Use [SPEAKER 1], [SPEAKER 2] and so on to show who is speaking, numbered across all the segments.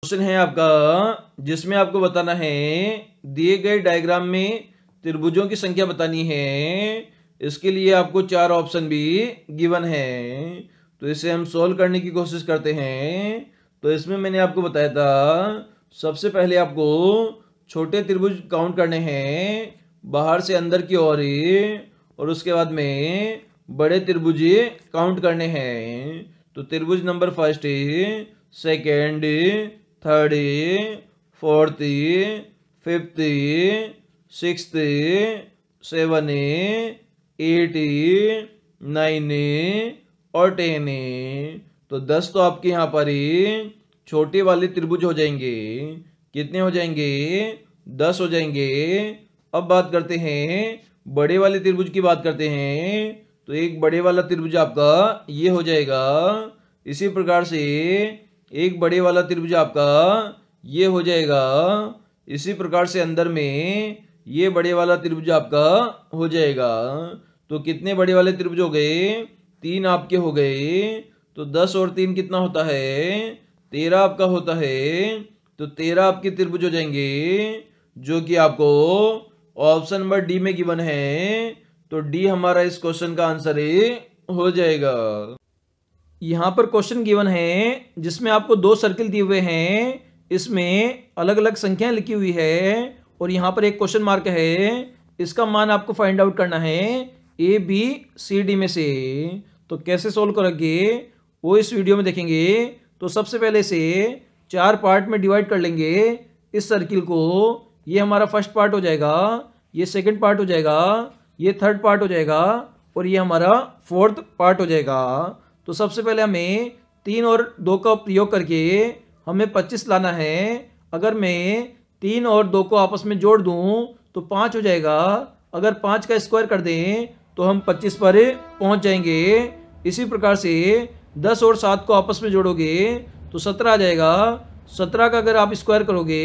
[SPEAKER 1] Question है आपका जिसमें आपको बताना है दिए गए डायग्राम में त्रिभुजों की संख्या बतानी है। इसके लिए आपको 4 ऑप्शन भी गिवन है, तो इसे हम सॉल्व करने की कोशिश करते हैं। तो इसमें मैंने आपको बताया था सबसे पहले आपको छोटे त्रिभुज काउंट करने हैं बाहर से अंदर की ओर, और उसके बाद में बड़े त्रिभुज काउंट करने हैं। तो त्रिभुज number first, second, third, fourth, fifth, sixth, 7, 8, 9 और 10। तो 10 तो आपके यहाँ पर छोटे वाले त्रिभुज हो जाएंगे। कितने हो जाएंगे? 10 हो जाएंगे। अब बात करते हैं बड़े वाले त्रिभुज की बात करते हैं। तो एक बड़े वाला त्रिभुज आपका ये हो जाएगा। इसी प्रकार से एक बड़े वाला त्रिभुज आपका ये हो जाएगा। इसी प्रकार से अंदर में ये बड़े वाला त्रिभुज आपका हो जाएगा। तो कितने बड़े वाले त्रिभुज हो गए? 3 आपके हो गए। तो 10 और 3 कितना होता है? 13 आपका होता है। तो 13 आपके त्रिभुज हो जाएंगे, जो कि आपको ऑप्शन नंबर डी में गिवन है। तो डी हमारा इस क्वेश्चन का आंसर हो जाएगा। यहाँ पर क्वेश्चन गिवन है जिसमें आपको 2 सर्किल दिए हुए हैं, इसमें अलग अलग संख्याएं लिखी हुई है और यहाँ पर एक क्वेश्चन मार्क है। इसका मान आपको फाइंड आउट करना है ए बी सी डी में से। तो कैसे सोल्व करोगे वो इस वीडियो में देखेंगे। तो सबसे पहले से 4 पार्ट में डिवाइड कर लेंगे इस सर्किल को। ये हमारा फर्स्ट पार्ट हो जाएगा, ये सेकंड पार्ट हो जाएगा, ये थर्ड पार्ट हो जाएगा और ये हमारा फोर्थ पार्ट हो जाएगा। तो सबसे पहले हमें 3 और 2 का प्रयोग करके हमें 25 लाना है। अगर मैं 3 और 2 को आपस में जोड़ दूं तो 5 हो जाएगा। अगर 5 का स्क्वायर कर दें तो हम 25 पर पहुंच जाएंगे। इसी प्रकार से 10 और 7 को आपस में जोड़ोगे तो 17 आ जाएगा। 17 का अगर आप स्क्वायर करोगे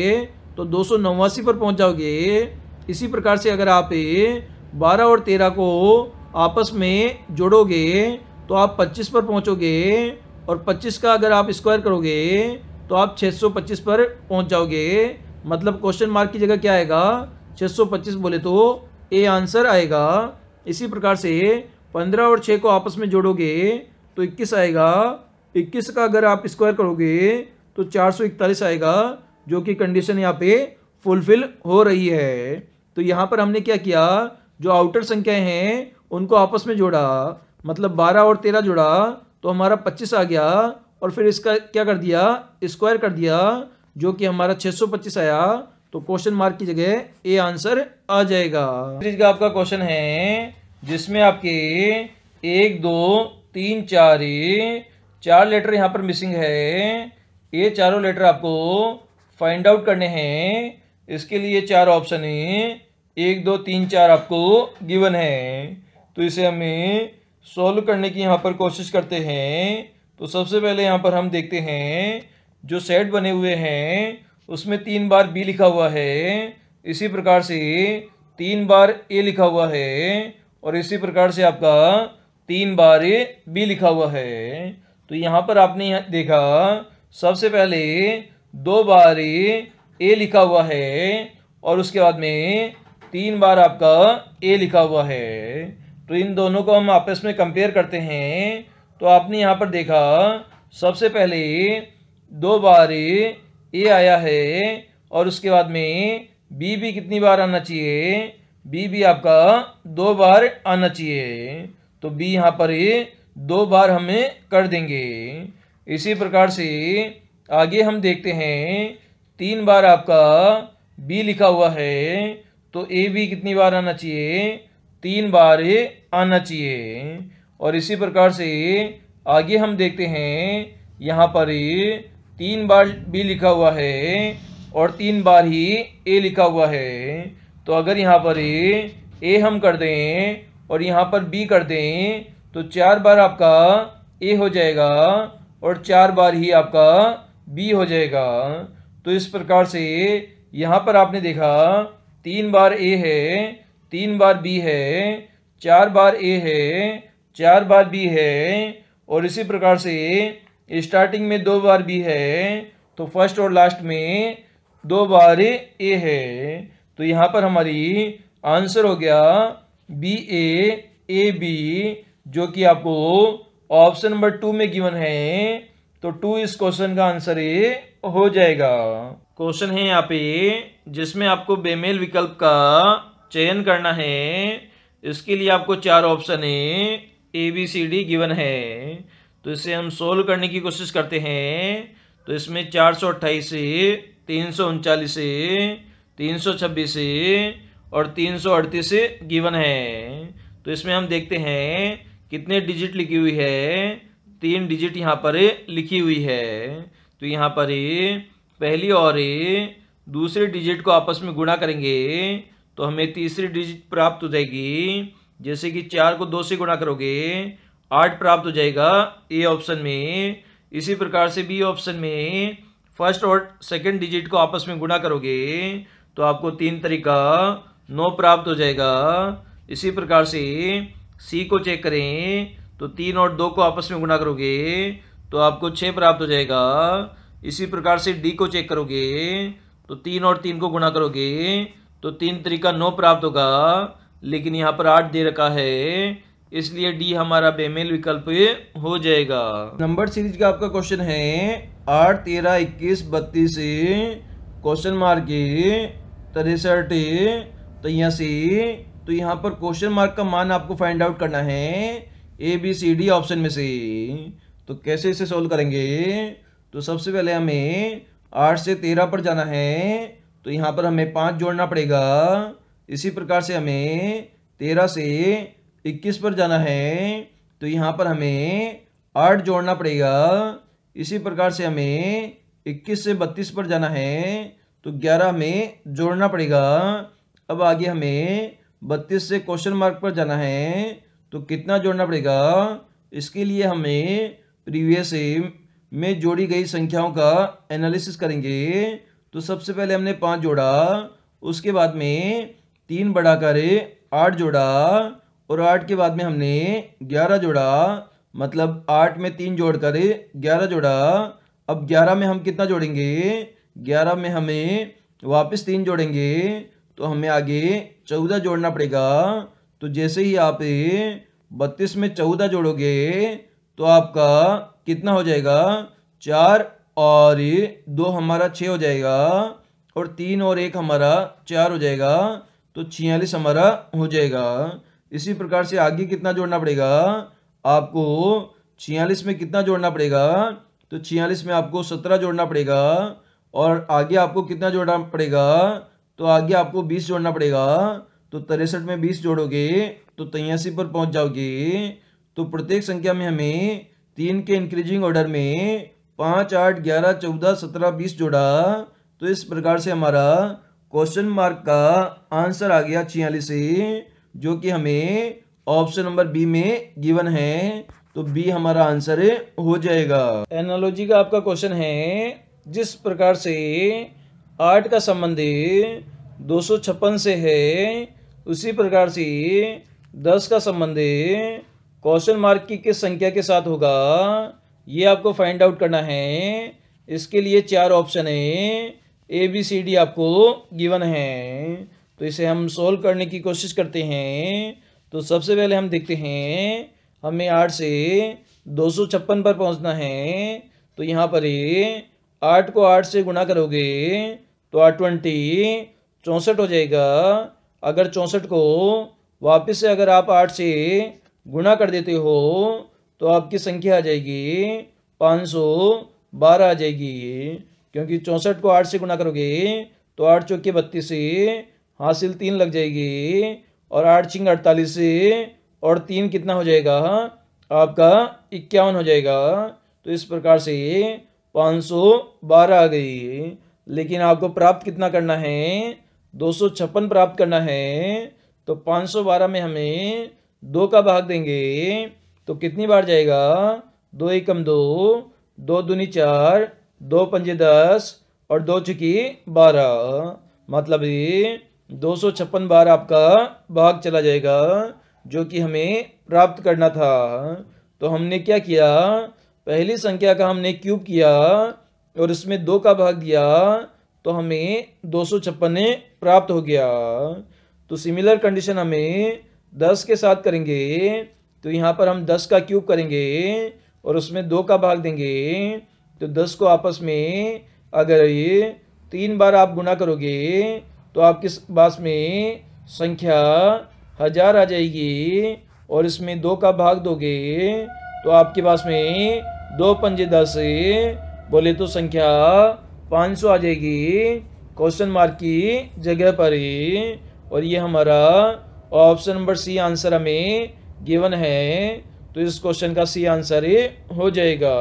[SPEAKER 1] तो 289 पर पहुंच जाओगे। इसी प्रकार से अगर आप 12 और 13 को आपस में जोड़ोगे तो आप 25 पर पहुंचोगे और 25 का अगर आप स्क्वायर करोगे तो आप 625 पर पहुंच जाओगे। मतलब क्वेश्चन मार्क की जगह क्या आएगा? 625 बोले तो ए आंसर आएगा। इसी प्रकार से 15 और 6 को आपस में जोड़ोगे तो 21 आएगा। 21 का अगर आप स्क्वायर करोगे तो 441 आएगा, जो कि कंडीशन यहाँ पे फुलफिल हो रही है। तो यहाँ पर हमने क्या किया, जो आउटर संख्याएं हैं उनको आपस में जोड़ा, मतलब 12 और 13 जोड़ा तो हमारा 25 आ गया और फिर इसका क्या कर दिया, स्क्वायर कर दिया, जो कि हमारा 625 आया। तो क्वेश्चन मार्क की जगह ए आंसर आ जाएगा। का आपका क्वेश्चन है जिसमें आपके 1 2 3 4 लेटर यहाँ पर मिसिंग है। ये चारों लेटर आपको फाइंड आउट करने हैं। इसके लिए 4 ऑप्शन है, 1 2 3 4 आपको गिवन है। तो इसे हमें सॉल्व करने की यहाँ पर कोशिश करते हैं। तो सबसे पहले यहाँ पर हम देखते हैं जो सेट बने हुए हैं उसमें 3 बार बी लिखा हुआ है। इसी प्रकार से 3 बार ए लिखा हुआ है और इसी प्रकार से आपका 3 बार बी लिखा हुआ है। तो यहाँ पर आपने देखा सबसे पहले 2 बार ए लिखा हुआ है और उसके बाद में 3 बार आपका ए लिखा हुआ है। तो इन दोनों को हम आपस में कंपेयर करते हैं। तो आपने यहाँ पर देखा सबसे पहले 2 बार ए आया है और उसके बाद में बी भी कितनी बार आना चाहिए, बी भी आपका 2 बार आना चाहिए। तो बी यहाँ पर 2 बार हमें कर देंगे। इसी प्रकार से आगे हम देखते हैं 3 बार आपका बी लिखा हुआ है तो ए भी कितनी बार आना चाहिए, 3 बार आना चाहिए। और इसी प्रकार से आगे हम देखते हैं यहाँ पर 3 बार बी लिखा हुआ है और 3 बार ही ए लिखा हुआ है। तो अगर यहाँ पर ए हम कर दें और यहाँ पर बी कर दें तो 4 बार आपका ए हो जाएगा और 4 बार ही आपका बी हो जाएगा। तो इस प्रकार से यहाँ पर आपने देखा 3 बार ए है, 3 बार बी है, 4 बार ए है, 4 बार बी है और इसी प्रकार से स्टार्टिंग में 2 बार बी है तो फर्स्ट और लास्ट में 2 बार ए है, तो यहाँ पर हमारी आंसर हो गया बी ए बी, जो कि आपको ऑप्शन नंबर 2 में गिवन है। तो 2 इस क्वेश्चन का आंसर ए हो जाएगा। क्वेश्चन है यहाँ पे जिसमें आपको बेमेल विकल्प का चयन करना है। इसके लिए आपको 4 ऑप्शन है, A B C D given है। तो इसे हम सोल्व करने की कोशिश करते हैं। तो इसमें 428 से 339 से 326 से और 338 से गिवन है। तो इसमें हम देखते हैं कितने डिजिट लिखी हुई है। 3 डिजिट यहाँ पर लिखी हुई है। तो यहाँ पर पहली और दूसरे डिजिट को आपस में गुणा करेंगे तो हमें तीसरी डिजिट प्राप्त हो जाएगी। जैसे कि 4 को 2 से गुणा करोगे 8 प्राप्त हो जाएगा ए ऑप्शन में। इसी प्रकार से बी ऑप्शन में फर्स्ट और सेकंड डिजिट को आपस में गुणा करोगे तो आपको 3 तरीका 9 प्राप्त हो जाएगा। इसी प्रकार से सी को चेक करें तो 3 और 2 को आपस में गुणा करोगे तो आपको 6 प्राप्त हो जाएगा। इसी प्रकार से डी को चेक करोगे तो 3 और 3 को गुणा करोगे तो 3 तरीका 9 प्राप्त होगा, लेकिन यहाँ पर 8 दे रखा है, इसलिए डी हमारा बेमेल विकल्प हो जाएगा। नंबर सीरीज का आपका क्वेश्चन है 8, 13, 21, 32 क्वेश्चन मार्क 63 83। तो यहाँ पर क्वेश्चन मार्क का मान आपको फाइंड आउट करना है A B C D option में से। तो कैसे इसे सोल्व करेंगे? तो सबसे पहले हमें 8 से 13 पर जाना है, तो यहाँ पर हमें 5 जोड़ना पड़ेगा। इसी प्रकार से हमें 13 से 21 पर जाना है, तो यहाँ पर हमें 8 जोड़ना पड़ेगा। इसी प्रकार से हमें 21 से 32 पर जाना है, तो 11 हमें जोड़ना पड़ेगा। अब आगे हमें 32 से क्वेश्चन मार्क पर जाना है, तो कितना जोड़ना पड़ेगा? इसके लिए हमें प्रीवियस में जोड़ी गई संख्याओं का एनालिसिस करेंगे। तो सबसे पहले हमने 5 जोड़ा, उसके बाद में 3 बढ़ाकर 8 जोड़ा और 8 के बाद में हमने 11 जोड़ा, मतलब 8 में 3 जोड़कर 11 जोड़ा। अब 11 में हम कितना जोड़ेंगे? 11 में हमें वापस 3 जोड़ेंगे, तो हमें आगे 14 जोड़ना पड़ेगा। तो जैसे ही आप 32 में 14 जोड़ोगे तो आपका कितना हो जाएगा? 4 और 2 हमारा 6 हो जाएगा, और 3 और 1 हमारा 4 हो जाएगा, तो 46 हमारा हो जाएगा। इसी प्रकार से आगे कितना जोड़ना पड़ेगा आपको? 46 में कितना जोड़ना पड़ेगा? तो 46 में आपको 17 जोड़ना पड़ेगा, और आगे आपको कितना जोड़ना पड़ेगा? तो आगे आपको 20 जोड़ना पड़ेगा। तो 63 में 20 जोड़ोगे तो 83 पर पहुंच जाओगे। तो प्रत्येक संख्या में हमें 3 के इंक्रीजिंग ऑर्डर में 5, 8, 11, 14, 17, 20 जोड़ा। तो इस प्रकार से हमारा क्वेश्चन मार्क का आंसर आ गया 46, जो कि हमें ऑप्शन नंबर बी में गिवन है। तो बी हमारा आंसर हो जाएगा। एनालॉजी का आपका क्वेश्चन है, जिस प्रकार से 8 का संबंध 256 से है, उसी प्रकार से 10 का संबंध क्वेश्चन मार्क की किस संख्या के साथ होगा, ये आपको फाइंड आउट करना है। इसके लिए 4 ऑप्शन है, ए बी सी डी आपको गिवन है। तो इसे हम सोल्व करने की कोशिश करते हैं। तो सबसे पहले हम देखते हैं, हमें 8 से 256 पर पहुंचना है। तो यहाँ पर 8 को 8 से गुणा करोगे तो 820 64 हो जाएगा। अगर 64 को वापस से अगर आप 8 से गुणा कर देते हो तो आपकी संख्या आ जाएगी 512 आ जाएगी, क्योंकि 64 को 8 से गुणा करोगे तो 8 चौके 32 से हासिल 3 लग जाएगी, और 8 छिंग 48 से और 3 कितना हो जाएगा आपका 51 हो जाएगा। तो इस प्रकार से 512 आ गई। लेकिन आपको प्राप्त कितना करना है? 256 प्राप्त करना है। तो 512 में हमें 2 का भाग देंगे तो कितनी बार जाएगा? 2 एकम 2, 2 दूनी 4, 2 पंजे 10 और 2 चुकी 12, मतलब ये 256 बार आपका भाग चला जाएगा, जो कि हमें प्राप्त करना था। तो हमने क्या किया? पहली संख्या का हमने क्यूब किया, और इसमें 2 का भाग दिया तो हमें 256 प्राप्त हो गया। तो सिमिलर कंडीशन हमें 10 के साथ करेंगे। तो यहाँ पर हम 10 का क्यूब करेंगे और उसमें 2 का भाग देंगे। तो 10 को आपस में अगर ये 3 बार आप गुणा करोगे तो आपके पास में संख्या 1000 आ जाएगी। और इसमें 2 का भाग दोगे तो आपके पास में 2 पंजे 10 बोले तो संख्या 500 आ जाएगी क्वेश्चन मार्क की जगह पर ही। और ये हमारा ऑप्शन नंबर सी आंसर हमें गिवन है। तो इस क्वेश्चन का सी आंसर हो जाएगा।